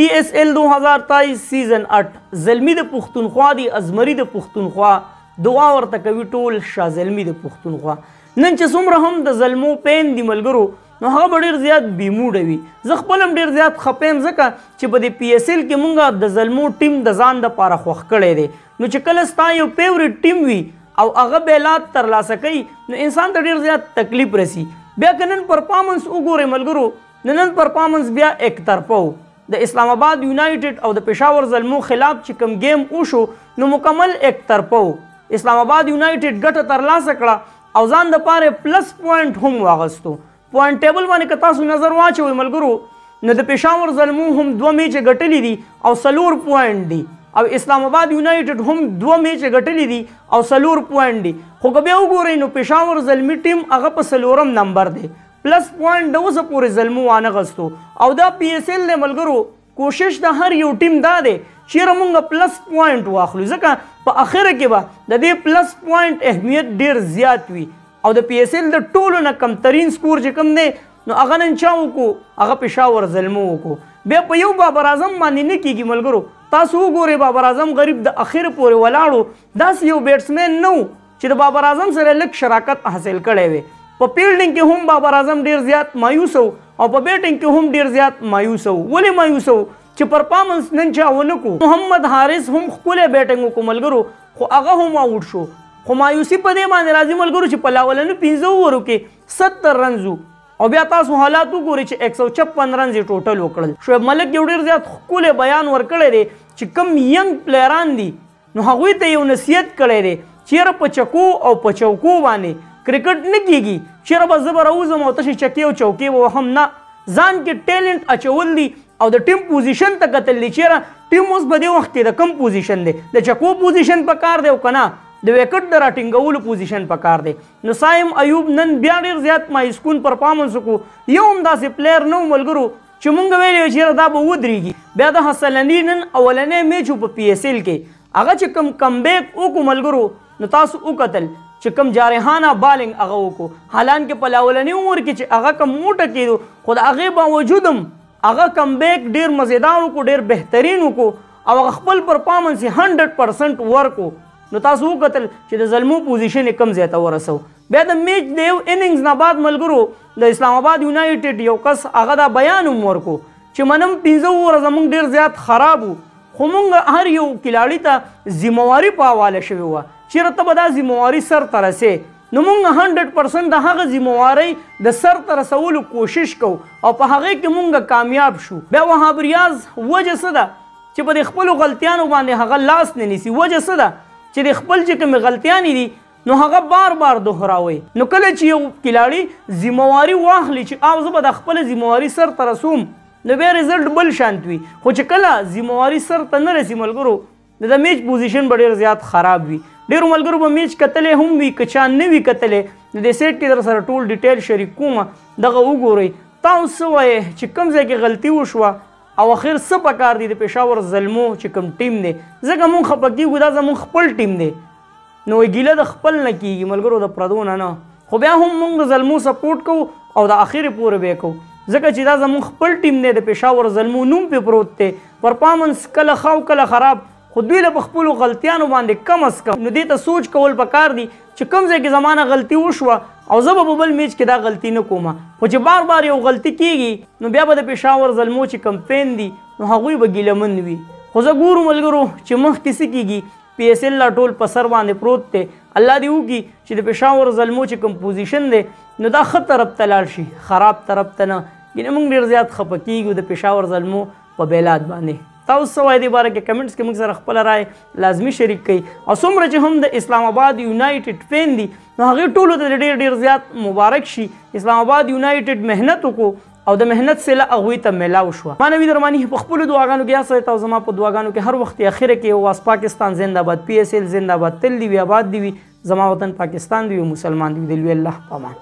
PSL 2023 سیزن 8 زلمی د پښتونخوا دی ازمری د پښتونخوا دعا ورته کوي ټول شاه زلمی د پښتونخوا نن چې څومره هم د زلمو پین دی ملګرو نو هغه ډېر زیات بیموډه وي زه خپل هم ډېر زیات خپیم ځکه چې په دې PSL کې مونږه د زلمو ټیم د ځان دپاره خوښ کړی دی نو چې کله ستا یو فیورټ ټیم وي او هغه بیلات ترلاسه کوي نو انسان ته ډېر زیات تکلیف رسي بیا که نن پرفارمنس وګورئ ملګرو نن پرفارمنس بیا یک طرفه و د اسلام آباد یونایټډ او د پېښور زلمو خلاف چې کوم گیم وشو نو مکمل یک طرفه و اسلام آباد یونایټډ ګټه ترلاسه کړه او ځان دپاره پلس پوینټ هم واغستو پوینټ ټیبل باندې که تاسو نظر واچوئ ملګرو نو د پېښور زلمو هم 2 میچې ګټلي دي او 4 پوینټ دي او اسلام آباد یونایټډ هم 2 میچې ګټلي دي او 4 پوینټ دي خو که بیا وګورئ نو پېښور زلمي ټیم هغه په 4م نمبر دی پلس پوینټ د اوسه پورې زلمو وانه غستو او دا PSL دی ملګرو کوشش د هر یو ټیم دا دی چیرې مونږ پلس پوینټ واخلو ځکه په اخره کې به د دې پلس پوینټ اهمیت ډېر زیات وي او د PSL د ټولو نه کمترین سکور چې کوم دی نو هغه نن چا وکړو هغه پېښور زلمو وکړو بیا په یو بابر اعظم باندې نه کېږي ملګرو تاسو وګورئ بابر اعظم غریب د اخر پورې ولاړو داسې یو بیټسمین نه و چې د بابر اعظم سره لږ شراکت حاصل کړی وي په فیلډینګ کې هم بابر اعظم ډېر زیات مایوس و او په بیټینګ کې هم ډېر زیات مایوس و ولې مایوس و چې پرفارمنس نن چا ونه کړو محمد حارث هم ښکلی بیټینګ وکړو ملګرو خو هغه هم آوټ شو خو مایوسي په دې باندې راځي ملګرو چې په لاولنو 15 اوورو کې 70 رنز او بیا تاسو حالات وګورئ چې 156 رنز یې ټوټل وکړل شعیب ملک یو ډېر زیات ښکلی بیان ورکړی دی چې کوم ینګ پلیران دي نو هغوی ته یو نصیحت کړی دی چیرې په چکو او په چوکو باندې کرکټ نه کېږي چیرې به زه به راوځم او تشې چکې او چوکې به وهم نه ځان کې ټیلنټ اچول دي او د ټیم پوزیشن ته کتل دي چیرې ټیم اوس په دې وخت کې د کم پوزیشن دی د چکو پوزیشن په کار دی او که نه د وکټ د راټینګولو پوزیشن په کار دی نو سایم ایوب نن بیا ډېر زیات مایسکون پرفارمنس وکړو یو هم داسې پلیر نه و ملګرو چې مونږ ویلې وو چیرې دا به ودرېږي بیا د حسن علي نن اولنی میچ و په PSL کې هغه چې کم بیک وکړو ملګرو نو تاسو وکتل چې کوم جارحانه بالنګ هغه وکړو حالانکه په لاولني عمر کې چې هغه کم موټه کېدو خو د هغې باوجود هم هغه کم بیک ډېر مزیدار وکړو ډېر بهترین وکړو او هغه خپل پرفارمنس یې 100% ورکړو نو تاسو وکتل چې د زلمو پوزیشن یې کم ځای ته ورسو بیا د میچ د یو اننګز نه بعد ملګرو د اسلام آباد یونایټډ یو کس هغه دا بیان هم ورکړو چې منم 15 اووره زموږ ډېر زیات خراب و خو مونږ هر یو کلاړي ته ذمواري په حواله شوې وه چیرې ته به دا ذمواري سر ته رسې نو مونږ 100% د هغه ذموارۍ د سر ته رسولو کوشش کوو او په هغې کې مونږ کامیاب شو بیا وهاب ریاض وجه څه ده چې په د خپلو غلطیانو باندې هغه لاس نه نیسي وجه څه ده چې د خپل چې کومې غلطیانې دي نو هغه بار بار دوهراوئ نو کله چې یو کلاړي ذمواري واخلي چې او زه به د خپله ذمواري سر ته رسوم نو بیا رزلټ بل شانت وي خو چې کله ذمواري سر ته نه رسي ملګرو نو د میچ پوزیشن به ډېر زیات خراب وي ډېرو ملګرو به میچ کتلی هم وي که چا نه وي کتلی د دې سیټ کې در سره ټول ډیټیل شریک کوم دغه وګورئ تاسو څه وایئ چې کوم ځای کې غلطي وشوه او اخر څه پکار دي د پېښور زلمو چې کوم ټیم دی ځکه مونږ خفه کېږو دا زمونږ خپل ټیم دی نو ګیله د خپل نه کېږي ملګرو د پردو نه خو بیا هم مونږ د زلمو سپورټ کوو او د اخرې پورې به یې کوو ځکه چې دا زمونږ خپل ټیم دی د پېښور زلمو نوم پې پروت دی پرفارمنس کله ښه او کله خراب خو دوی له په خپلو غلطیانو باندې کم از کم نو دې ته سوچ کول پکار دي چې کوم ځای کې زما نه غلطي وشوه او زه به په بل میچ کې دا غلطي نه کومه خو چې بار بار یو غلطي کېږي نو بیا به د پېښور زلمو چې کمپین دي نو هغوی به ګیلهمن وي خو زه ګورو ملګرو چې مخکې څه کېږي PSL لا ټول په سر باندې پروت دی الله دې وکړي چې د پېښور زلمو چې کوم پوزیشن دی نو دا ښه طرف ته لاړ شي خراب طرف ته نه ګینې موږ ډېر زیات خفه کېږو د پېښور زلمو په بیلات باندې تاسو څه وایئ دې باره کې کمنټس کې موږ سره خپله رایه لازمي شریک کړئ او څومره چې هم د اسلام آباد یونایټډ فین دي نو هغې ټولو ته ډېر زیات مبارک شي اسلام آباد یونایټډ محنت وکړو او د محنت سله هغوی ته میلاو شوه ما نوید رحماني په خپلو دعاګانو کې یاد ساتئ او زما په دعاګانو کې هر وخت اخره کې واس پاکستان زنده‌باد PSL زنده‌باد تل دې وي آباد دې وي زما وطن پاکستان دې وي مسلمان دې وي د لوی الله په امان